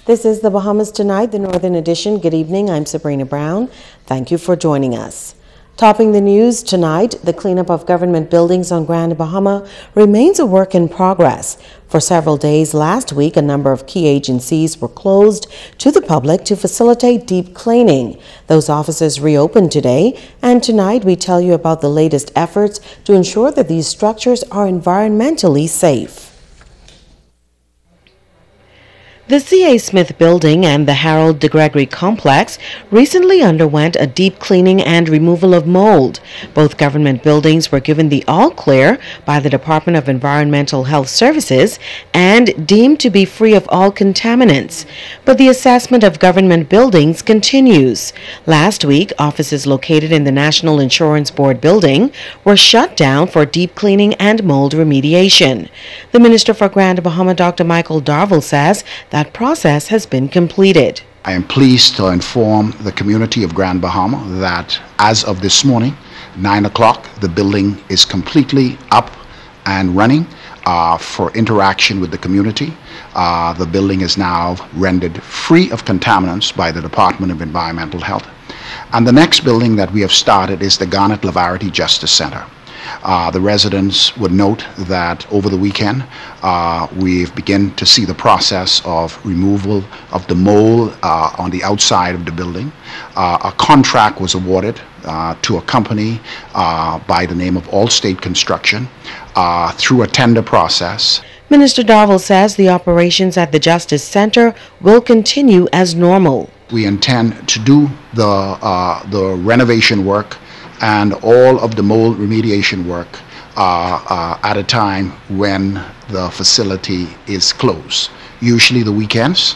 This is the Bahamas Tonight, the Northern Edition. Good evening. I'm Sabrina Brown. Thank you for joining us. Topping the news tonight, the cleanup of government buildings on Grand Bahama remains a work in progress. For several days last week, a number of key agencies were closed to the public to facilitate deep cleaning. Those offices reopened today, and tonight we tell you about the latest efforts to ensure that these structures are environmentally safe. The C.A. Smith Building and the Harold de Gregory Complex recently underwent a deep cleaning and removal of mold. Both government buildings were given the all-clear by the Department of Environmental Health Services and deemed to be free of all contaminants. But the assessment of government buildings continues. Last week, offices located in the National Insurance Board building were shut down for deep cleaning and mold remediation. The Minister for Grand Bahama, Dr. Michael Darvill, says that process has been completed. I am pleased to inform the community of Grand Bahama that as of this morning, 9 o'clock, the building is completely up and running for interaction with the community. The building is now rendered free of contaminants by the Department of Environmental Health. And the next building that we have started is the Garnet Lavarity Justice Center. The residents would note that over the weekend we've begun to see the process of removal of the mold on the outside of the building. A contract was awarded to a company by the name of Allstate Construction through a tender process. Minister Darvill says the operations at the Justice Center will continue as normal. We intend to do the renovation work and all of the mold remediation work at a time when the facility is closed. Usually the weekends.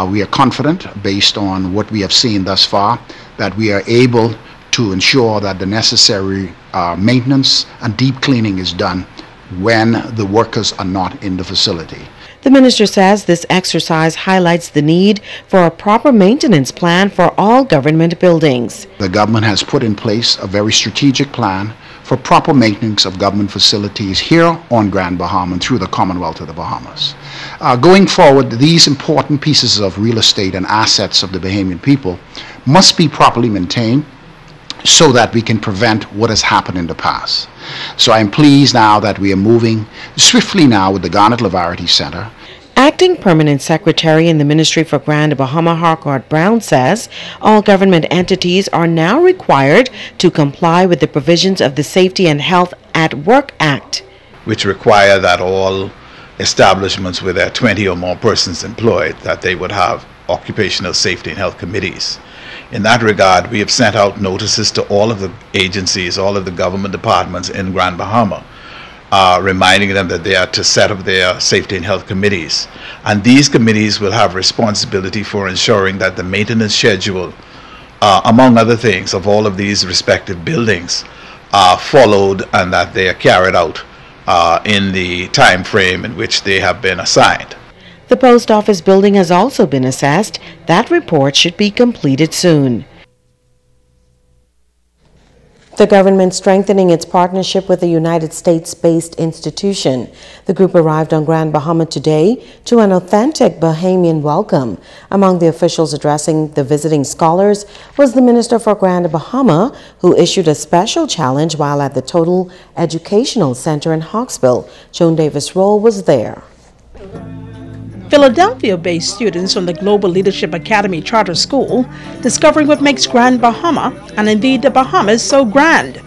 We are confident, based on what we have seen thus far, that we are able to ensure that the necessary maintenance and deep cleaning is done when the workers are not in the facility. The minister says this exercise highlights the need for a proper maintenance plan for all government buildings. The government has put in place a very strategic plan for proper maintenance of government facilities here on Grand Bahama and through the Commonwealth of the Bahamas. Going forward, these important pieces of real estate and assets of the Bahamian people must be properly maintained so that we can prevent what has happened in the past. So I'm pleased now that we are moving swiftly now with the Garnet Lavarity Center. Acting Permanent Secretary in the Ministry for Grand Bahama, Harcourt Brown, says all government entities are now required to comply with the provisions of the Safety and Health at Work Act, which require that all establishments with 20 or more persons employed, that they would have occupational safety and health committees. In that regard, we have sent out notices to all of the agencies, all of the government departments in Grand Bahama, reminding them that they are to set up their safety and health committees. And these committees will have responsibility for ensuring that the maintenance schedule, among other things, of all of these respective buildings are followed and that they are carried out in the time frame in which they have been assigned. The post office building has also been assessed. That report should be completed soon. The government strengthening its partnership with a United States-based institution. The group arrived on Grand Bahama today to an authentic Bahamian welcome. Among the officials addressing the visiting scholars was the Minister for Grand Bahama, who issued a special challenge while at the Total Educational Center in Hawksville. Joan Davis-Roll was there. Philadelphia-based students from the Global Leadership Academy Charter School discovering what makes Grand Bahama, and indeed the Bahamas, so grand.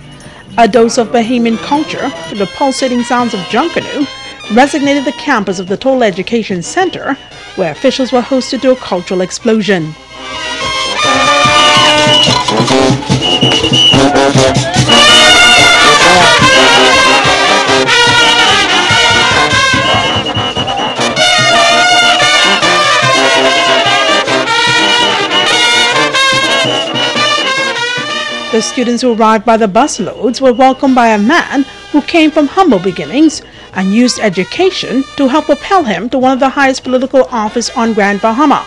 A dose of Bahamian culture through the pulsating sounds of Junkanoo resonated the campus of the Total Education Center, where officials were hosted to a cultural explosion. The students who arrived by the busloads were welcomed by a man who came from humble beginnings and used education to help propel him to one of the highest political office on Grand Bahama.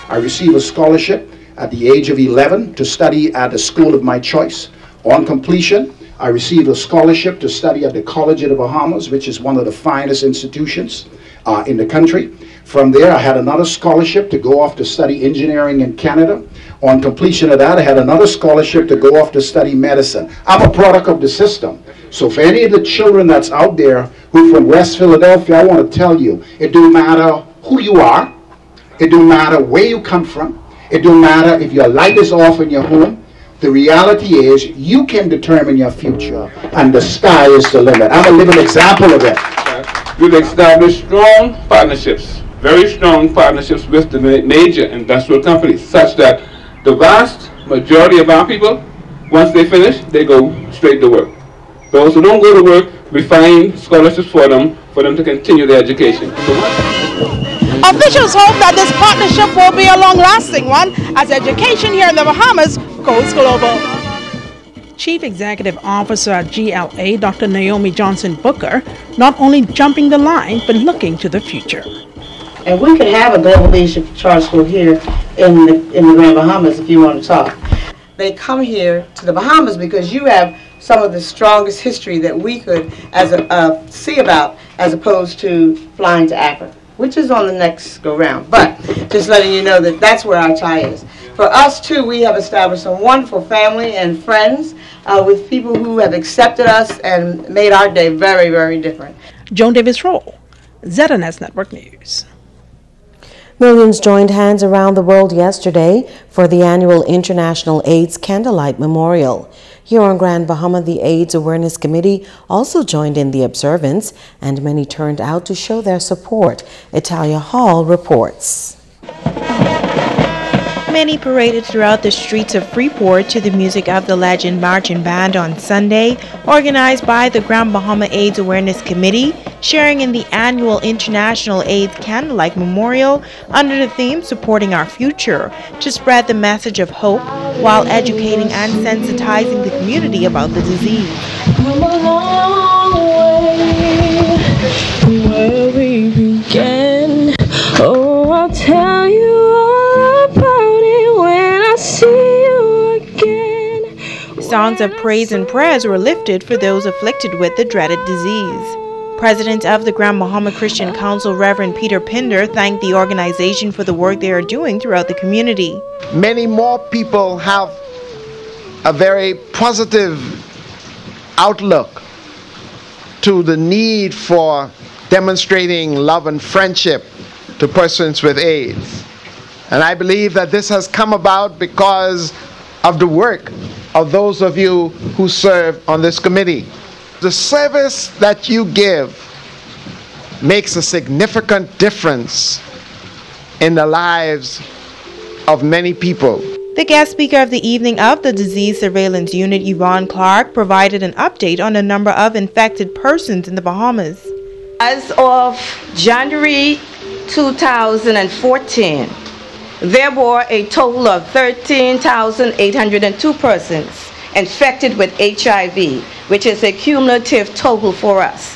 I received a scholarship at the age of 11 to study at the school of my choice. On completion, I received a scholarship to study at the College of the Bahamas, which is one of the finest institutions in the country. From there, I had another scholarship to go off to study engineering in Canada. On completion of that, I had another scholarship to go off to study medicine. I'm a product of the system. So for any of the children that's out there who from West Philadelphia, I want to tell you, it don't matter who you are. It don't matter where you come from. It don't matter if your light is off in your home. The reality is you can determine your future, and the sky is the limit. I'm a living example of it. We've established strong partnerships, very strong partnerships with the major industrial companies, such that the vast majority of our people, once they finish, they go straight to work. Those who don't go to work, we find scholarships for them to continue their education. Officials hope that this partnership will be a long-lasting one as education here in the Bahamas goes global. Chief Executive Officer at GLA, Dr. Naomi Johnson Booker, not only jumping the line, but looking to the future. And we could have a global leadership charter school here in the Grand Bahamas if you want to talk. They come here to the Bahamas because you have some of the strongest history that we could see about as opposed to flying to Africa, which is on the next go round. But just letting you know that that's where our tie is. For us too, we have established some wonderful family and friends with people who have accepted us and made our day very, very different. Joan Davis-Roll, ZNS Network News. Millions joined hands around the world yesterday for the annual International AIDS Candlelight Memorial. Here on Grand Bahama, the AIDS Awareness Committee also joined in the observance, and many turned out to show their support. Italia Hall reports. Many paraded throughout the streets of Freeport to the music of the Legend Marching Band on Sunday, organized by the Grand Bahama AIDS Awareness Committee, sharing in the annual International AIDS Candlelight Memorial under the theme Supporting Our Future, to spread the message of hope while educating and sensitizing the community about the disease. Come a long way from where we began. Oh, I'll tell you all about it when I see you again. Songs of praise and prayers were lifted for those afflicted with the dreaded disease. President of the Grand Bahama Christian Council, Reverend Peter Pinder, thanked the organization for the work they are doing throughout the community. Many more people have a very positive outlook to the need for demonstrating love and friendship to persons with AIDS. And I believe that this has come about because of the work of those of you who serve on this committee. The service that you give makes a significant difference in the lives of many people. The guest speaker of the evening of the Disease Surveillance Unit, Yvonne Clark, provided an update on the number of infected persons in the Bahamas. As of January 2014, there were a total of 13,802 persons infected with HIV, which is a cumulative total for us.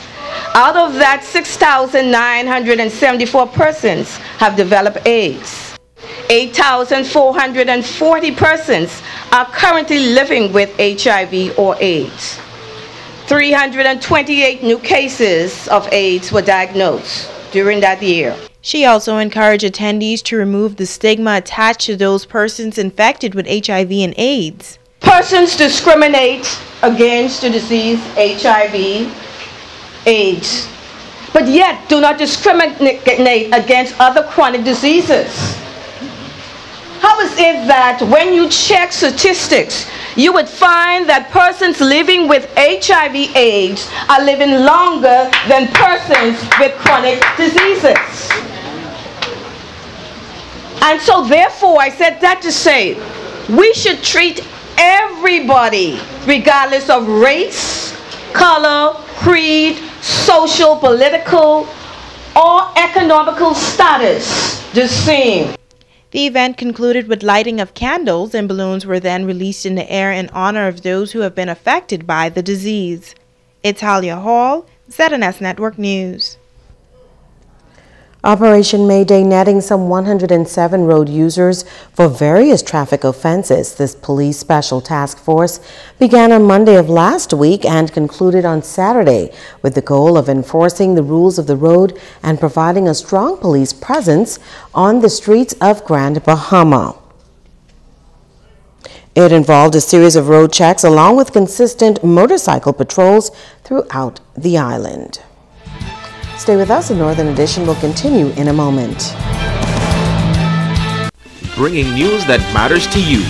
Out of that, 6,974 persons have developed AIDS. 8,440 persons are currently living with HIV or AIDS. 328 new cases of AIDS were diagnosed during that year. She also encouraged attendees to remove the stigma attached to those persons infected with HIV and AIDS. Persons discriminate against the disease HIV, AIDS, but yet do not discriminate against other chronic diseases. How is it that when you check statistics, you would find that persons living with HIV AIDS are living longer than persons with chronic diseases? And so therefore, I said that to say, we should treat everybody, regardless of race, color, creed, social, political, or economical status, the same. The event concluded with lighting of candles, and balloons were then released in the air in honor of those who have been affected by the disease. Italia Hall, ZNS Network News. Operation Mayday netting some 107 road users for various traffic offenses. This police special task force began on Monday of last week and concluded on Saturday with the goal of enforcing the rules of the road and providing a strong police presence on the streets of Grand Bahama. It involved a series of road checks along with consistent motorcycle patrols throughout the island. Stay with us. The Northern Edition will continue in a moment. Bringing news that matters to you.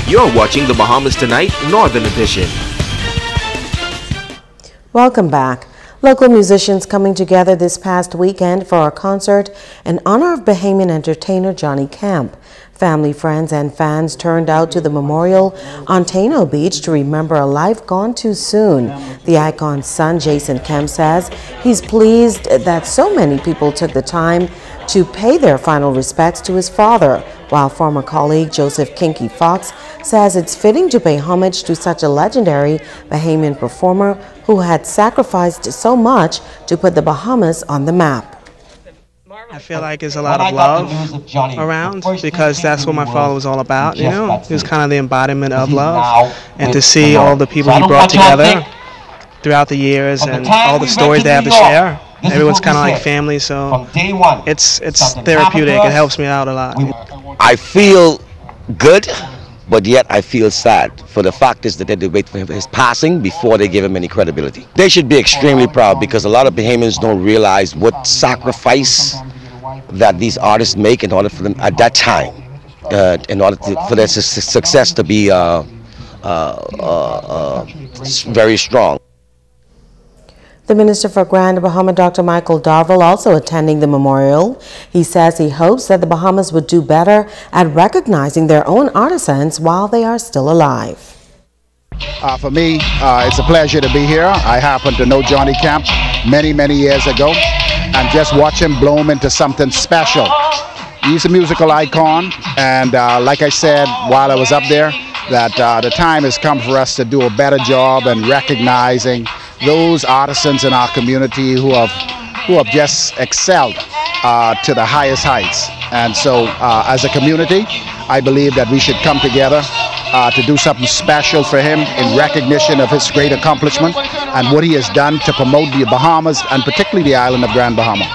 You're watching the Bahamas Tonight Northern Edition. Welcome back. Local musicians coming together this past weekend for a concert in honor of Bahamian entertainer Johnny Camp. Family, friends, and fans turned out to the memorial on Tano Beach to remember a life gone too soon. The icon's son, Jason Kemp, says he's pleased that so many people took the time to pay their final respects to his father, while former colleague Joseph Kinky Fox says it's fitting to pay homage to such a legendary Bahamian performer who had sacrificed so much to put the Bahamas on the map. I feel like there's a lot of love around because that's what my father was all about, you know. He was kind of the embodiment of love, and to see all the people he brought together throughout the years and all the stories they have to share. Everyone's kind of like family, so it's therapeutic. It helps me out a lot. I feel good, but yet I feel sad for the fact is that they wait for his passing before they give him any credibility. They should be extremely proud because a lot of Bahamians don't realize what sacrifice that these artists make in order for them at that time, in order for their success to be very strong. The Minister for Grand Bahama, Dr. Michael Darvill, also attending the memorial. He says he hopes that the Bahamas would do better at recognizing their own artisans while they are still alive. For me, it's a pleasure to be here. I happen to know Johnny Camp many, many years ago, and just watch him bloom into something special. He's a musical icon, and like I said while I was up there, that the time has come for us to do a better job in recognizing those artisans in our community who have just excelled to the highest heights. And so as a community, I believe that we should come together to do something special for him in recognition of his great accomplishment and what he has done to promote the Bahamas and particularly the island of Grand Bahama.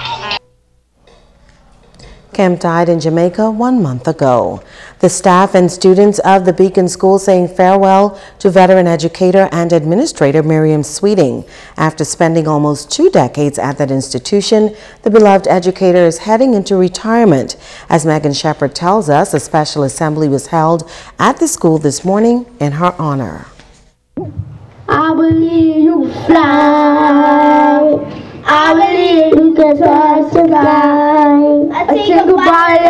Kemp died in Jamaica 1 month ago. The staff and students of the Beacon School saying farewell to veteran educator and administrator Miriam Sweeting. After spending almost 2 decades at that institution, the beloved educator is heading into retirement. As Megan Shepard tells us, a special assembly was held at the school this morning in her honor. I believe you fly. I believe you can survive.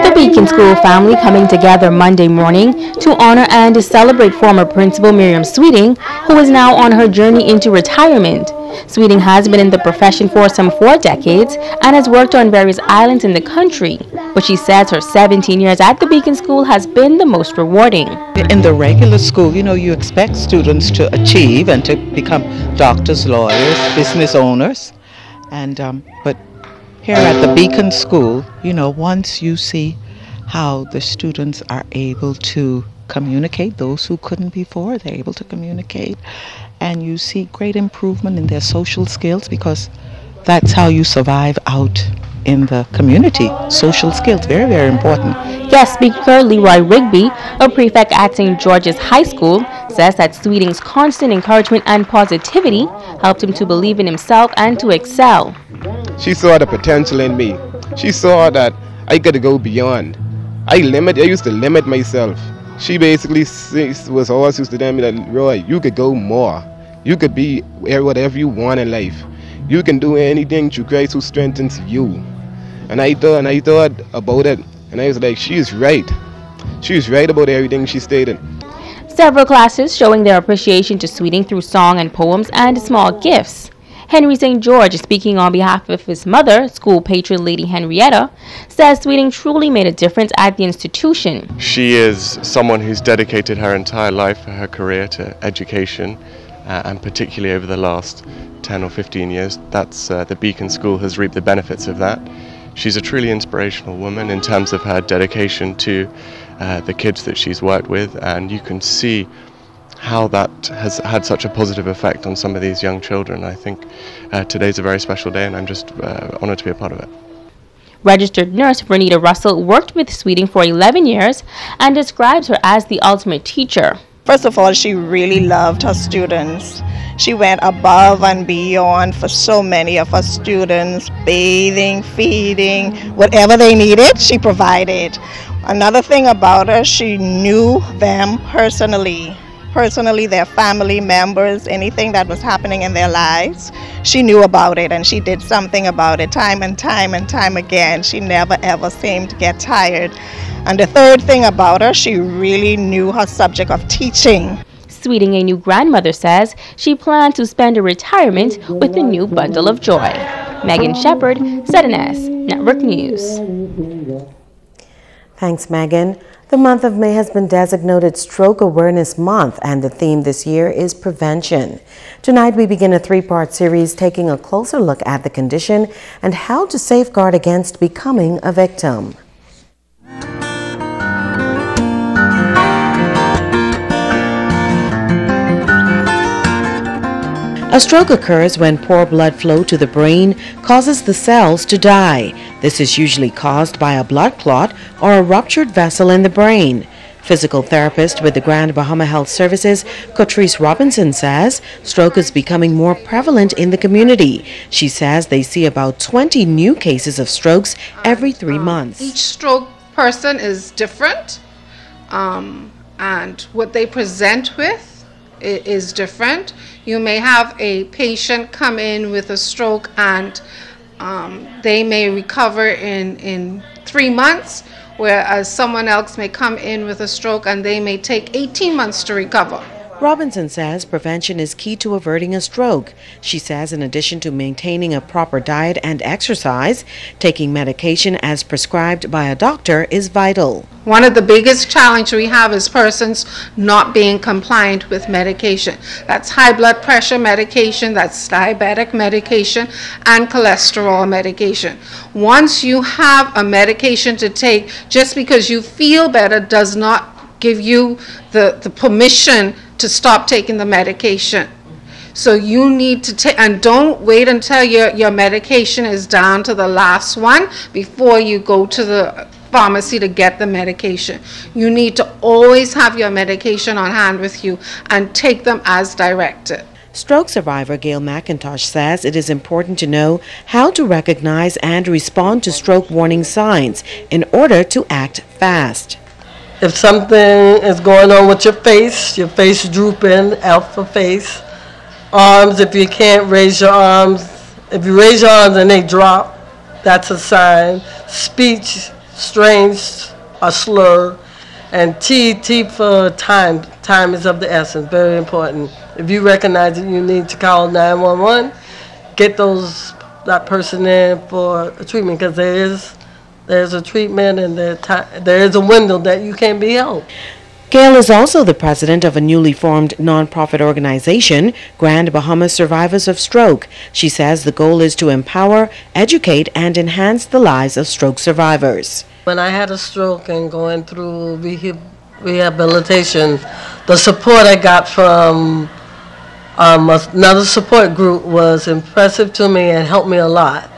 The Beacon School family coming together Monday morning to honor and celebrate former Principal Miriam Sweeting, who is now on her journey into retirement. Sweeting has been in the profession for some 4 decades and has worked on various islands in the country, but she says her 17 years at the Beacon School has been the most rewarding. In the regular school, you know, you expect students to achieve and to become doctors, lawyers, business owners. And but here at the Beacon School, you know, once you see how the students are able to communicate, those who couldn't before, they're able to communicate, and you see great improvement in their social skills, because that's how you survive out in the community. Social skills, very, very important. Guest speaker Leroy Rigby, a prefect at St. George's High School, says that Sweeting's constant encouragement and positivity helped him to believe in himself and to excel. She saw the potential in me. She saw that I could go beyond. I used to limit myself. She basically was always used to tell me that, Roy, you could go more. You could be whatever you want in life. You can do anything through Christ who strengthens you. And I thought about it, and I was like, she's right. She's right about everything she stated. Several classes showing their appreciation to Sweeting through song and poems and small gifts. Henry St. George, speaking on behalf of his mother, school patron Lady Henrietta, says Sweeting truly made a difference at the institution. She is someone who's dedicated her entire life, her career, to education, and particularly over the last 10 or 15 years, the Beacon School has reaped the benefits of that. she's a truly inspirational woman in terms of her dedication to the kids that she's worked with, and you can see how that has had such a positive effect on some of these young children. I think today's a very special day, and I'm just honored to be a part of it. Registered nurse Vernita Russell worked with Sweeting for 11 years and describes her as the ultimate teacher. First of all, she really loved her students. She went above and beyond for so many of her students, bathing, feeding, whatever they needed, she provided. Another thing about her, she knew them personally, their family members, anything that was happening in their lives. She knew about it, and she did something about it time and time and time again. She never ever seemed to get tired. And the third thing about her, she really knew her subject of teaching. Sweeting, a new grandmother, says she plans to spend her retirement with a new bundle of joy. Megan Shepard, ZNS Network News. Thanks, Megan. The month of May has been designated Stroke Awareness Month, and the theme this year is prevention. Tonight we begin a three-part series taking a closer look at the condition and how to safeguard against becoming a victim. A stroke occurs when poor blood flow to the brain causes the cells to die. This is usually caused by a blood clot or a ruptured vessel in the brain. Physical therapist with the Grand Bahama Health Services, Catrice Robinson, says stroke is becoming more prevalent in the community. She says they see about 20 new cases of strokes every 3 months. Each stroke person is different, and what they present with is different. You may have a patient come in with a stroke and they may recover in 3 months, whereas someone else may come in with a stroke and they may take 18 months to recover. Robinson says prevention is key to averting a stroke. She says in addition to maintaining a proper diet and exercise, taking medication as prescribed by a doctor is vital. One of the biggest challenges we have is persons not being compliant with medication. That's high blood pressure medication, that's diabetic medication, and cholesterol medication. Once you have a medication to take, just because you feel better does not give you the permission to stop taking the medication. So you need to take, and don't wait until your medication is down to the last one before you go to the pharmacy to get the medication. You need to always have your medication on hand with you and take them as directed. Stroke survivor Gail McIntosh says it is important to know how to recognize and respond to stroke warning signs in order to act fast. If something is going on with your face drooping, alpha face, arms, if you can't raise your arms, if you raise your arms and they drop, that's a sign. Speech, strange, a slur, and T for time. Time is of the essence, very important. If you recognize that you need to call 911, get that person in for a treatment, because there's a treatment and there is a window that you can be helped. Gail is also the president of a newly formed nonprofit organization, Grand Bahama Survivors of Stroke. She says the goal is to empower, educate, and enhance the lives of stroke survivors. When I had a stroke and going through rehabilitation, the support I got from another support group was impressive to me and helped me a lot.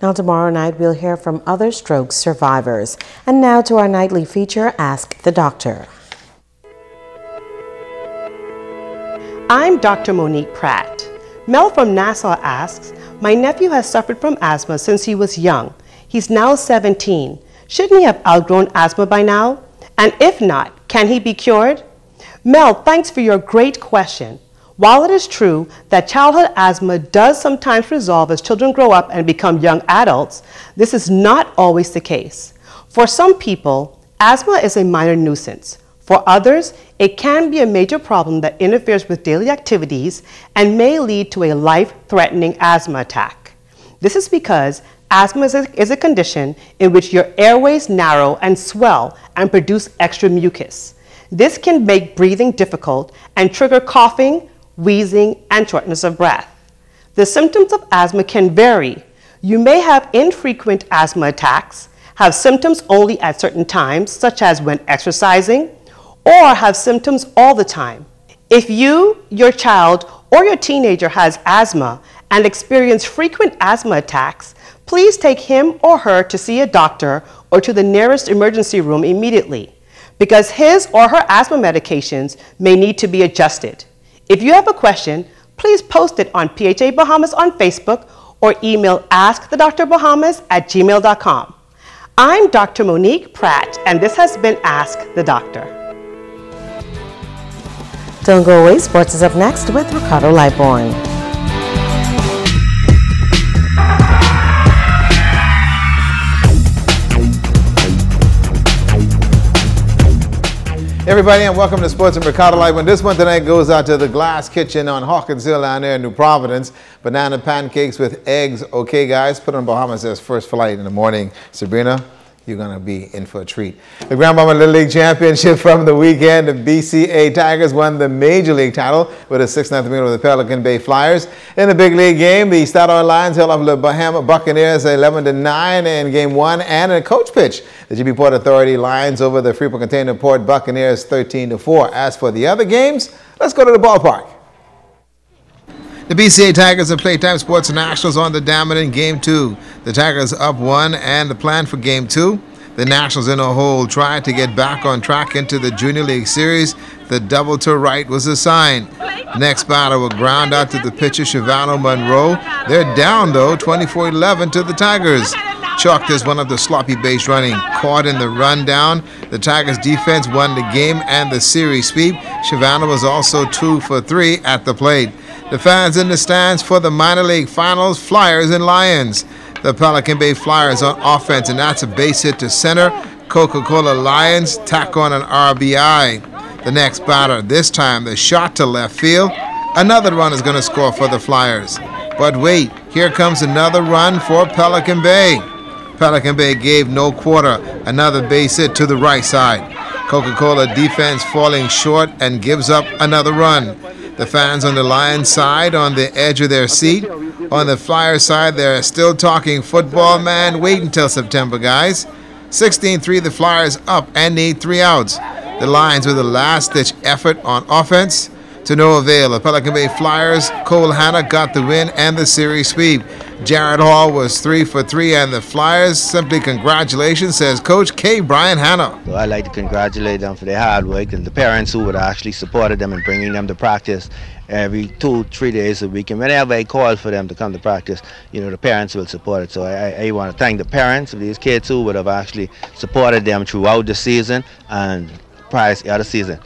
Now tomorrow night we'll hear from other stroke survivors. And now to our nightly feature, Ask the Doctor. I'm Dr. Monique Pratt. Mel from Nassau asks, my nephew has suffered from asthma since he was young. He's now 17. Shouldn't he have outgrown asthma by now? And if not, can he be cured? Mel, thanks for your great question. While it is true that childhood asthma does sometimes resolve as children grow up and become young adults, this is not always the case. For some people, asthma is a minor nuisance. For others, it can be a major problem that interferes with daily activities and may lead to a life-threatening asthma attack. This is because asthma is a condition in which your airways narrow and swell and produce extra mucus. This can make breathing difficult and trigger coughing, wheezing, and shortness of breath. The symptoms of asthma can vary. You may have infrequent asthma attacks, have symptoms only at certain times, such as when exercising, or have symptoms all the time. If you, your child, or your teenager has asthma and experience frequent asthma attacks, please take him or her to see a doctor or to the nearest emergency room immediately, because his or her asthma medications may need to be adjusted. If you have a question, please post it on PHA Bahamas on Facebook or email askthedrbahamas@gmail.com. I'm Dr. Monique Pratt, and this has been Ask the Doctor. Don't go away, sports is up next with Ricardo Liborn. Everybody, and welcome to Sports and Ricardo Liborn. This one tonight goes out to the Glass Kitchen on Hawkins Hill down there in New Providence. Banana pancakes with eggs. Okay, guys, put on Bahamas as first flight in the morning. Sabrina, you're going to be in for a treat. The Grand Bahama Little League Championship from the weekend. The BCA Tigers won the Major League title with a 6-0 win over the Pelican Bay Flyers. In the big league game, the Statoil Lions held off the Bahama Buccaneers 11-9 in Game 1, and in a coach pitch, the GB Port Authority Lions over the Freeport Container Port Buccaneers 13-4. As for the other games, let's go to the ballpark. The BCA Tigers and Playtime Sports Nationals on the diamond in Game 2. The Tigers up 1, and the plan for Game 2. The Nationals in a hole trying to get back on track into the Junior League Series. The double to right was assigned. The next batter will ground out to the pitcher Shavano Monroe. They're down though, 24-11 to the Tigers. Chalked as one of the sloppy base running. Caught in the rundown. The Tigers defense won the game and the series sweep. Shavano was also 2 for 3 at the plate. The fans in the stands for the minor league finals, Flyers and Lions. The Pelican Bay Flyers on offense, and that's a base hit to center. Coca-Cola Lions tack on an RBI. The next batter, this time the shot to left field. Another run is going to score for the Flyers. But wait, here comes another run for Pelican Bay. Pelican Bay gave no quarter. Another base hit to the right side. Coca-Cola defense falling short and gives up another run. The fans on the Lions side on the edge of their seat. On the Flyers side, they're still talking football. Man, wait until September, guys. 16-3, the Flyers up and need 3 outs. The Lions with a last-ditch effort on offense. To no avail, the Pelican Bay Flyers, Cole Hanna got the win and the series sweep. Jared Hall was 3 for 3, and the Flyers, simply congratulations, says Coach K. Brian Hanna. So I'd like to congratulate them for their hard work and the parents who would actually supported them in bringing them to practice every 2-3 days a week. And whenever I call for them to come to practice, you know, the parents will support it. So I want to thank the parents of these kids who would have actually supported them throughout the season and prior to the other season.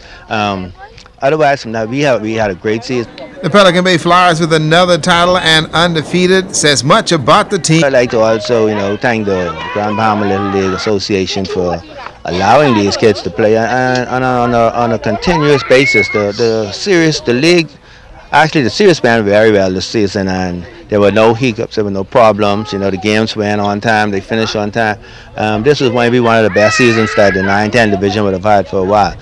Otherwise, from that, we had a great season. The Pelican Bay Flyers with another title and undefeated says much about the team. I'd like to also, thank the Grand Bahama Little League Association for allowing these kids to play on a continuous basis. The series went very well this season, and there were no hiccups, there were no problems. The games went on time, they finished on time. This was maybe one of the best seasons that the 9-10 division would have had for a while.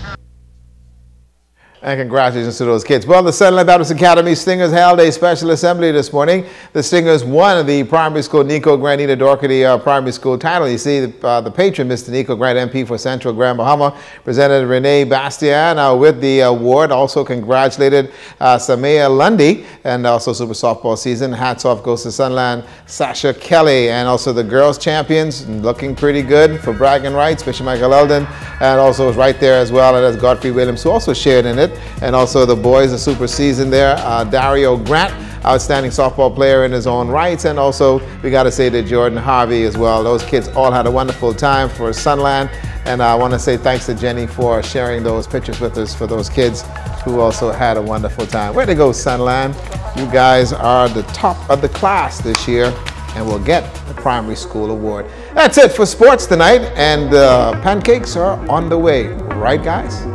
And congratulations to those kids. Well, the Sunlight Baptist Academy Stingers held a special assembly this morning. The Stingers won the primary school Nico Grant Nita Doherty primary school title. You see, the patron, Mr. Nico Grant, MP for Central Grand Bahama, presented Renee Bastian with the award. Also congratulated Samaya Lundy, and also Super Softball season. Hats off goes to Sunland Sasha Kelly, and also the girls champions, looking pretty good for bragging rights, Bishop Michael Eldon, and also was right there as well, and that's Godfrey Williams, who also shared in it. And also the boys, the super season there, Dario Grant, outstanding softball player in his own rights. And also, we got to say to Jordan Harvey as well. Those kids all had a wonderful time for Sunland. And I want to say thanks to Jenny for sharing those pictures with us for those kids who also had a wonderful time. Way to go, Sunland. You guys are the top of the class this year and will get the primary school award. That's it for sports tonight. And pancakes are on the way. Right, guys?